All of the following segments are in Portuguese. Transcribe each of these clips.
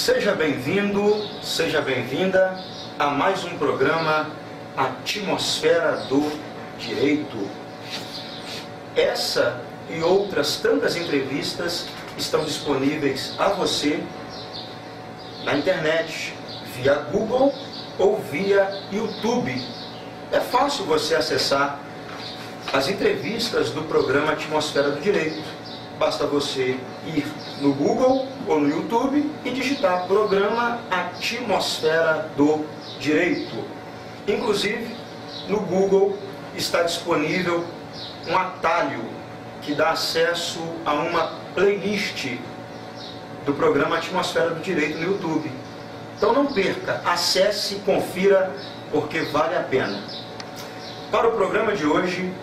Seja bem-vindo, seja bem-vinda a mais um programa Atmosfera do Direito. Essa e outras tantas entrevistas estão disponíveis a você na internet, via Google ou via YouTube. É fácil você acessar as entrevistas do programa Atmosfera do Direito. Basta você ir no Google ou no YouTube e digitar programa Atmosfera do Direito. Inclusive, no Google está disponível um atalho que dá acesso a uma playlist do programa Atmosfera do Direito no YouTube. Então não perca, acesse e confira, porque vale a pena. Para o programa de hoje,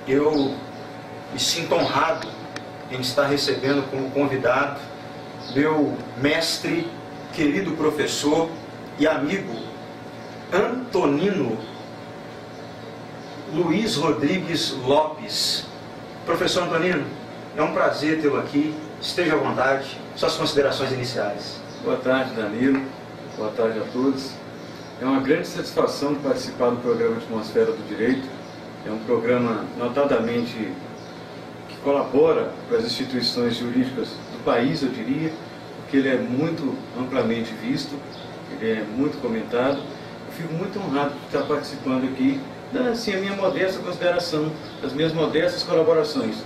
eu me sinto honrado em estar recebendo como convidado meu mestre, querido professor e amigo, Antonino Luiz Rodrigues Lopes. Professor Antonino, é um prazer tê-lo aqui. Esteja à vontade. Suas considerações iniciais. Boa tarde, Danilo. Boa tarde a todos. É uma grande satisfação participar do programa Atmosfera do Direito. É um programa notadamente que colabora para as instituições jurídicas do país, eu diria, porque ele é muito amplamente visto, ele é muito comentado. Eu fico muito honrado de estar participando aqui, dando assim a minha modesta consideração, as minhas modestas colaborações.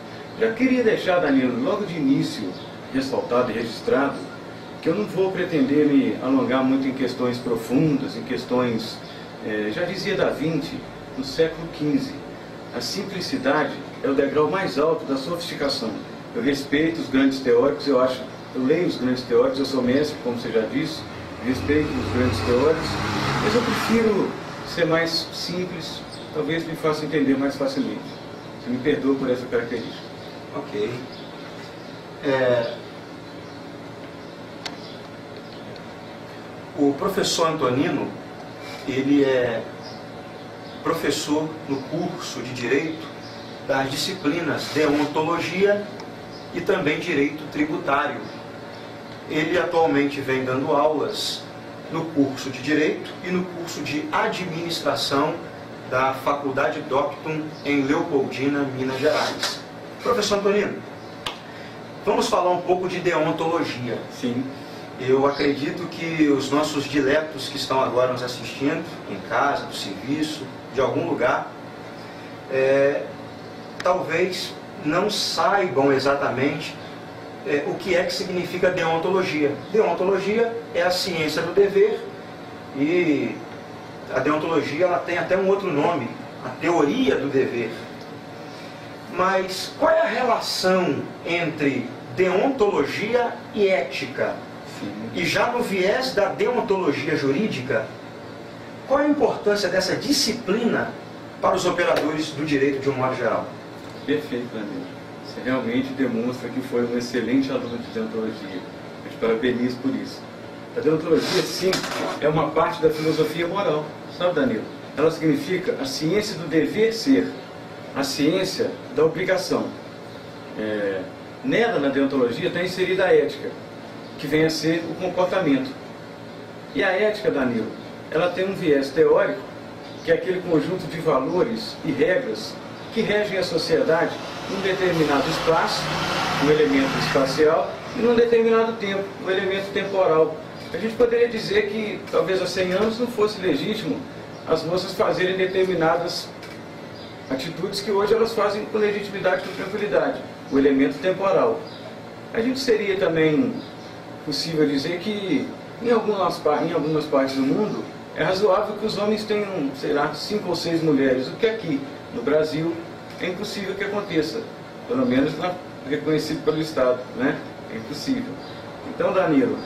Já queria deixar, Danilo, logo de início, ressaltado e registrado, que eu não vou pretender me alongar muito em questões profundas, em questões, já dizia Da Vinci, no século XV, a simplicidade é o degrau mais alto da sofisticação. Eu respeito os grandes teóricos, eu leio os grandes teóricos, eu sou mestre, como você já disse, respeito os grandes teóricos, mas eu prefiro ser mais simples, talvez me faça entender mais facilmente. Você me perdoa por essa característica. Ok. O professor Antonino, ele é professor no curso de Direito das disciplinas Deontologia e também Direito Tributário. Ele atualmente vem dando aulas no curso de Direito e no curso de Administração da Faculdade Doctum em Leopoldina, Minas Gerais. Professor Antonino, vamos falar um pouco de deontologia. Sim. Eu acredito que os nossos diletos que estão agora nos assistindo, em casa, do serviço, de algum lugar, talvez não saibam exatamente o que é que significa deontologia. Deontologia é a ciência do dever e a deontologia ela tem até um outro nome, a teoria do dever. Mas qual é a relação entre deontologia e ética? E já no viés da deontologia jurídica, qual a importância dessa disciplina para os operadores do direito de um modo geral? Perfeito, Danilo. Você realmente demonstra que foi um excelente aluno de deontologia. Eu te parabenizo por isso. A deontologia, sim, é uma parte da filosofia moral. Sabe, Danilo? Ela significa a ciência do dever ser, a ciência da obrigação. Nela, na deontologia, está inserida a ética, que vem a ser o comportamento. E a ética, Danilo, ela tem um viés teórico, que é aquele conjunto de valores e regras que regem a sociedade num determinado espaço, um elemento espacial, e num determinado tempo, um elemento temporal. A gente poderia dizer que, talvez há 100 anos, não fosse legítimo as moças fazerem determinadas atitudes que hoje elas fazem com legitimidade, com tranquilidade, o elemento temporal. A gente seria também possível dizer que em algumas partes do mundo é razoável que os homens tenham, sei lá, 5 ou 6 mulheres, o que aqui no Brasil é impossível que aconteça, pelo menos reconhecido pelo Estado, né? É impossível. Então, Danilo,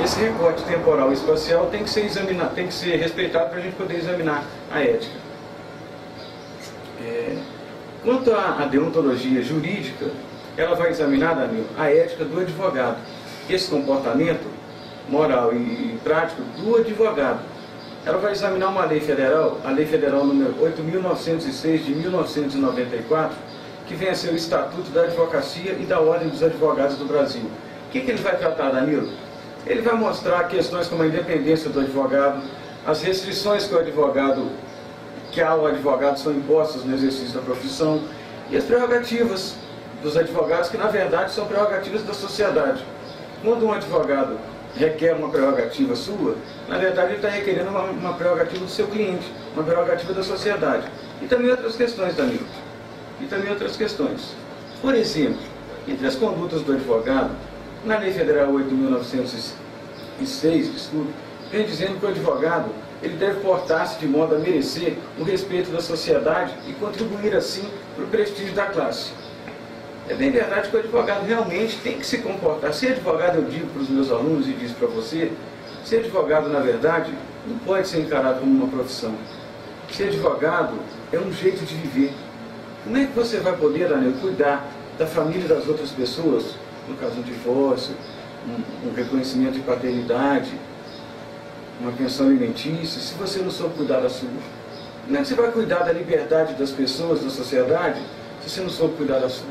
esse recorte temporal e espacial tem que ser examinado, tem que ser respeitado para a gente poder examinar a ética. Quanto à deontologia jurídica, ela vai examinar, Danilo, a ética do advogado. Esse comportamento moral e prático do advogado. Ela vai examinar uma lei federal, a Lei Federal número 8.906 de 1994, que vem a ser o Estatuto da Advocacia e da Ordem dos Advogados do Brasil, que que ele vai tratar, Danilo? Ele vai mostrar questões como a independência do advogado, as restrições que ao advogado são impostas no exercício da profissão e as prerrogativas dos advogados, que na verdade são prerrogativas da sociedade. Quando um advogado requer uma prerrogativa sua, na verdade ele está requerendo uma prerrogativa do seu cliente, uma prerrogativa da sociedade. E também outras questões, Danilo. E também outras questões. Por exemplo, entre as condutas do advogado, na Lei Federal 8.906, vem dizendo que o advogado ele deve portar-se de modo a merecer o respeito da sociedade e contribuir assim para o prestígio da classe. É bem verdade que o advogado realmente tem que se comportar. Ser advogado, eu digo para os meus alunos e disse para você, ser advogado, na verdade, não pode ser encarado como uma profissão. Ser advogado é um jeito de viver. Como é que você vai poder, Daniel, cuidar da família das outras pessoas, no caso um divórcio, um reconhecimento de paternidade, uma pensão alimentícia, se você não soube cuidar da sua? Como é que você vai cuidar da liberdade das pessoas, da sociedade, se você não soube cuidar da sua?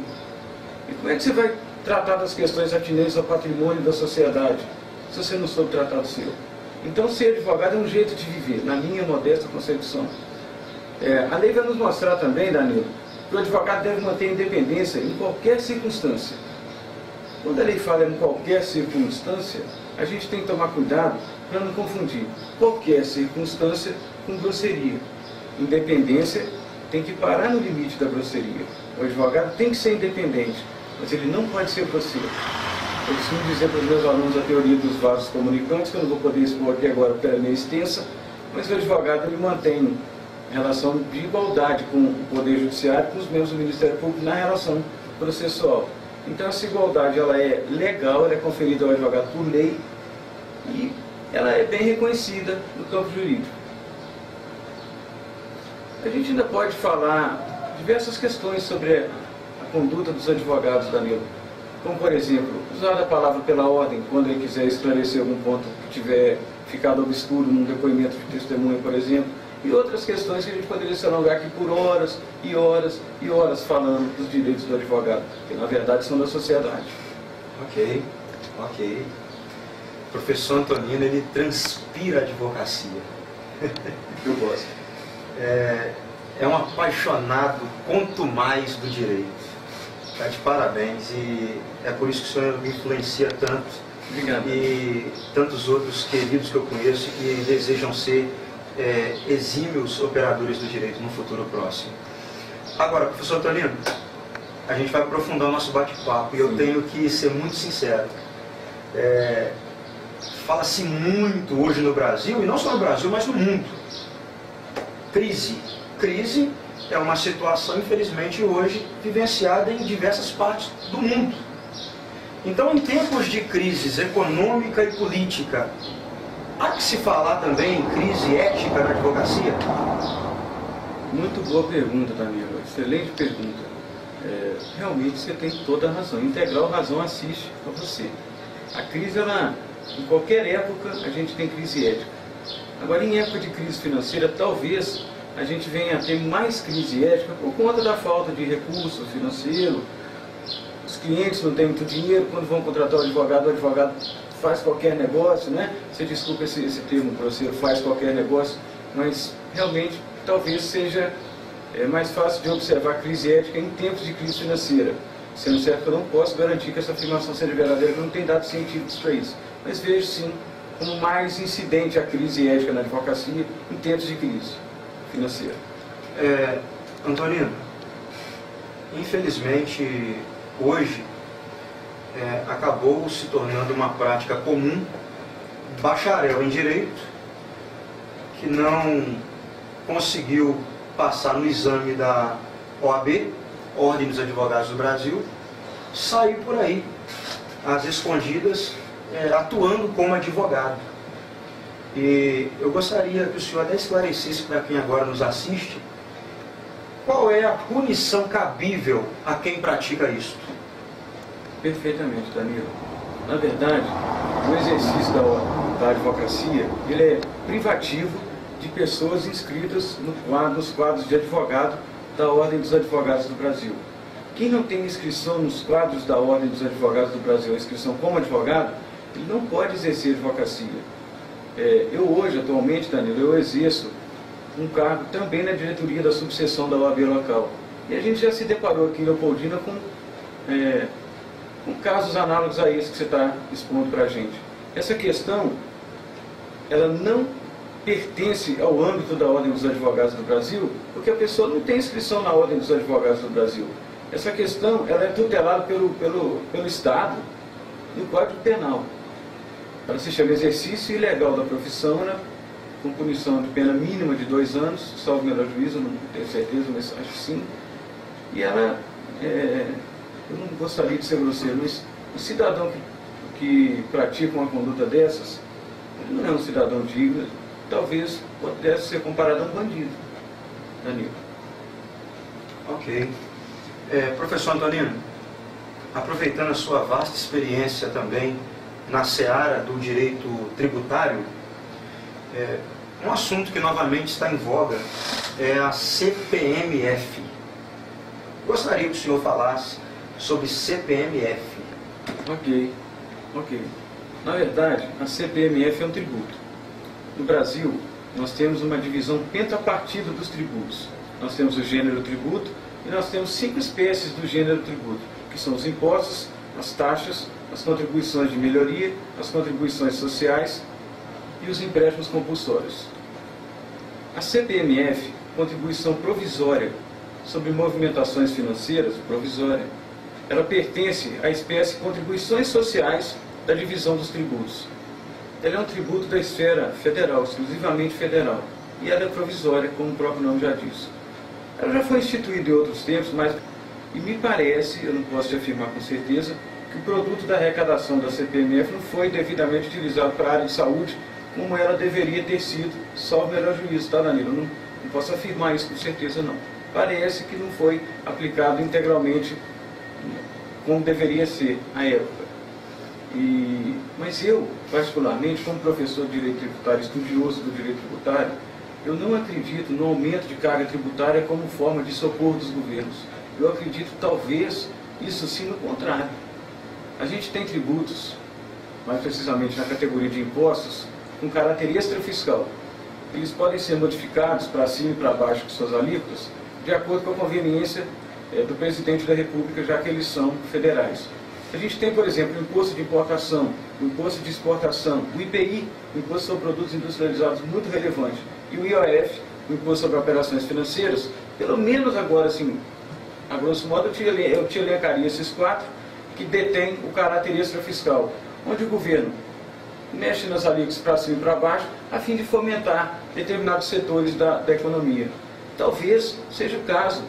E como é que você vai tratar das questões atinentes ao patrimônio da sociedade, se você não soube tratar do seu? Então, ser advogado é um jeito de viver, na minha modesta concepção. A lei vai nos mostrar também, Danilo, que o advogado deve manter independência em qualquer circunstância. Quando a lei fala em qualquer circunstância, a gente tem que tomar cuidado para não confundir qualquer circunstância com grosseria. Independência tem que parar no limite da grosseria. O advogado tem que ser independente, mas ele não pode ser grosseiro. Eu costumo dizer para os meus alunos a teoria dos vasos comunicantes, que eu não vou poder expor aqui agora porque ela é meio extensa, mas o advogado ele mantém relação de igualdade com o Poder Judiciário, com os membros do Ministério Público na relação processual. Então essa igualdade ela é legal, ela é conferida ao advogado por lei e ela é bem reconhecida no campo jurídico. A gente ainda pode falar diversas questões sobre a conduta dos advogados, Danilo. Como, por exemplo, usar a palavra pela ordem quando ele quiser esclarecer algum ponto que tiver ficado obscuro num depoimento de testemunha, por exemplo, e outras questões que a gente poderia se alongar aqui por horas e horas e horas falando dos direitos do advogado, que na verdade são da sociedade. Ok. O professor Antonino, ele transpira a advocacia. Eu gosto. É um apaixonado, quanto mais, do direito. Está de parabéns e é por isso que o senhor me influencia tanto. Obrigado. E tantos outros queridos que eu conheço que desejam ser exímios operadores do direito no futuro próximo. Agora, professor Antonino, a gente vai aprofundar o nosso bate-papo e eu tenho que ser muito sincero. Fala-se muito hoje no Brasil, e não só no Brasil, mas no mundo. Crise. Crise é uma situação, infelizmente, hoje vivenciada em diversas partes do mundo. Então, em tempos de crises econômica e política, há que se falar também em crise ética na advocacia? Muito boa pergunta, Danilo. Excelente pergunta. Realmente você tem toda a razão. Integral razão assiste a você. A crise, em qualquer época, a gente tem crise ética. Agora, em época de crise financeira, talvez a gente venha a ter mais crise ética por conta da falta de recurso financeiro. Os clientes não têm muito dinheiro, quando vão contratar o advogado faz qualquer negócio, né? Você desculpa esse termo grosseiro, faz qualquer negócio, mas realmente talvez seja mais fácil de observar a crise ética em tempos de crise financeira. Sendo certo que eu não posso garantir que essa afirmação seja verdadeira, porque não tem dados científicos para isso. Mas vejo sim como mais incidente a crise ética na advocacia em tempos de crise financeira. Antonino, infelizmente hoje acabou se tornando uma prática comum, bacharel em direito, que não conseguiu passar no exame da OAB, Ordem dos Advogados do Brasil, sair por aí, às escondidas, atuando como advogado. E eu gostaria que o senhor até esclarecesse para quem agora nos assiste, qual é a punição cabível a quem pratica isso? Perfeitamente, Danilo. Na verdade, o exercício da advocacia, ele é privativo de pessoas inscritas nos quadros de advogado da Ordem dos Advogados do Brasil. quem não tem inscrição nos quadros da Ordem dos Advogados do Brasil, a inscrição como advogado, ele não pode exercer advocacia. Eu hoje, atualmente, Danilo, eu exerço um cargo também na diretoria da subseção da OAB local. E a gente já se deparou aqui em Leopoldina com casos análogos a esse que você está expondo para a gente. Essa questão, ela não pertence ao âmbito da Ordem dos Advogados do Brasil, porque a pessoa não tem inscrição na Ordem dos Advogados do Brasil. Essa questão, ela é tutelada pelo Estado no Código Penal. Ela se chama exercício ilegal da profissão, né, com punição de pena mínima de 2 anos, salvo o melhor juízo, não tenho certeza, mas acho que sim. E ela, eu não gostaria de ser grosseiro, mas o cidadão que pratica uma conduta dessas, ele não é um cidadão digno, talvez pudesse ser comparado a um bandido. Danilo. Ok. Professor Antonino, aproveitando a sua vasta experiência também na seara do direito tributário, um assunto que novamente está em voga é a CPMF. Gostaria que o senhor falasse sobre CPMF. Ok. Na verdade, a CPMF é um tributo. No Brasil, nós temos uma divisão pentapartida dos tributos. Nós temos o gênero tributo e nós temos 5 espécies do gênero tributo, que são os impostos, as taxas, as contribuições de melhoria, as contribuições sociais e os empréstimos compulsórios. A CPMF, contribuição provisória sobre movimentações financeiras, provisória, ela pertence à espécie contribuições sociais da divisão dos tributos. Ela é um tributo da esfera federal, exclusivamente federal, e ela é provisória, como o próprio nome já diz. Ela já foi instituída em outros tempos, mas me parece, eu não posso te afirmar com certeza, que o produto da arrecadação da CPMF não foi devidamente utilizado para a área de saúde como ela deveria ter sido, salvo o melhor juízo, tá, Danilo? Não posso afirmar isso com certeza, não. Parece que não foi aplicado integralmente como deveria ser à época. Mas eu, particularmente, como professor de direito tributário, estudioso do direito tributário, eu não acredito no aumento de carga tributária como forma de socorro dos governos. Eu acredito, talvez, isso sim no contrário. A gente tem tributos, mais precisamente na categoria de impostos, com caráter extrafiscal. Eles podem ser modificados para cima e para baixo com suas alíquotas, de acordo com a conveniência do presidente da República, já que eles são federais. A gente tem, por exemplo, o imposto de importação, o imposto de exportação, o IPI, o imposto sobre produtos industrializados, muito relevante, e o IOF, o imposto sobre operações financeiras. Pelo menos agora, assim, a grosso modo, eu te elencaria esses 4 que detêm o caráter extrafiscal, onde o governo mexe nas alíquotas para cima e para baixo, a fim de fomentar determinados setores da economia. Talvez seja o caso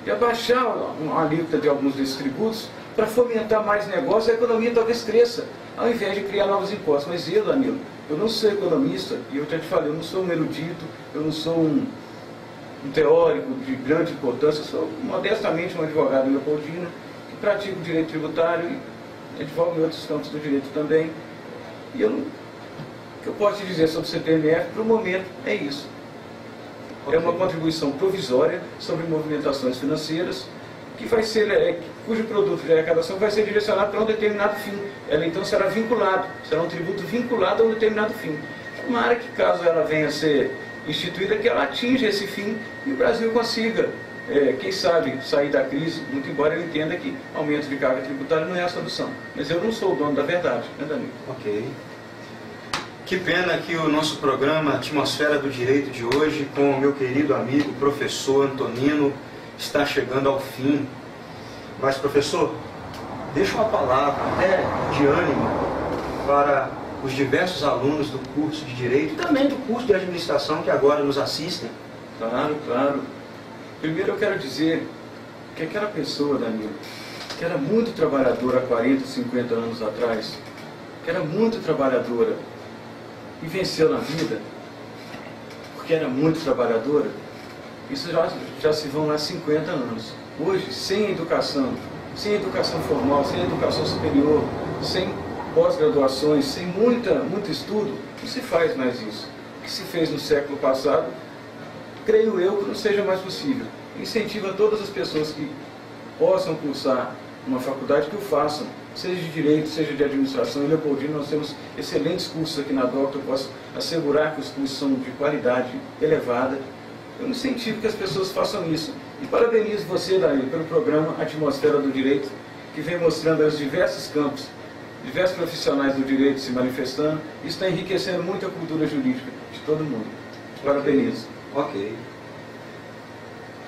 de abaixar a alíquota de alguns desses tributos para fomentar mais negócio, a economia talvez cresça, ao invés de criar novos impostos. Mas eu, Danilo, eu não sou economista, e eu já te falei, eu não sou um erudito, eu não sou um teórico de grande importância, eu sou modestamente um advogado em Leopoldina, que pratica o direito tributário e advogo em outros campos do direito também. E o que eu posso te dizer sobre o CPMF, para o momento, é isso. É uma contribuição provisória sobre movimentações financeiras, que vai ser, cujo produto de arrecadação vai ser direcionado para um determinado fim. Ela então será vinculado, será um tributo vinculado a um determinado fim. Tomara que, caso ela venha a ser instituída, que ela atinja esse fim e o Brasil consiga, quem sabe, sair da crise, muito embora eu entenda que aumento de carga tributária não é a solução. Mas eu não sou o dono da verdade, né, Danilo? Ok. Que pena que o nosso programa Atmosfera do Direito de hoje, com o meu querido amigo professor Antonino, está chegando ao fim. Mas, professor, deixa uma palavra até de ânimo para os diversos alunos do curso de Direito e também do curso de Administração que agora nos assistem. Claro, claro. Primeiro eu quero dizer que aquela pessoa, Danilo, que era muito trabalhadora há 40, 50 anos atrás, que era muito trabalhadora e venceu na vida, porque era muito trabalhadora, isso já se vão lá 50 anos. Hoje, sem educação formal, sem educação superior, sem pós-graduações, sem muito estudo, não se faz mais isso. O que se fez no século passado, creio eu que não seja mais possível. Incentiva todas as pessoas que possam cursar uma faculdade, que o façam, seja de Direito, seja de Administração. Em Leopoldina nós temos excelentes cursos aqui na DOCTA, eu posso assegurar que os cursos são de qualidade elevada. Eu incentivo que as pessoas façam isso. E parabenizo você, Danilo, pelo programa Atmosfera do Direito, que vem mostrando os diversos campos, diversos profissionais do direito se manifestando. Isso está enriquecendo muito a cultura jurídica de todo mundo. Parabenizo. Ok.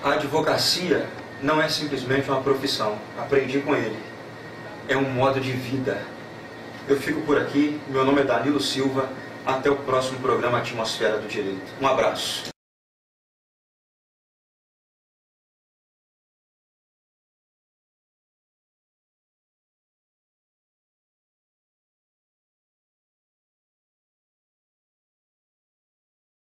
A advocacia não é simplesmente uma profissão. Aprendi com ele. É um modo de vida. Eu fico por aqui. Meu nome é Danilo Silva. Até o próximo programa Atmosfera do Direito. Um abraço.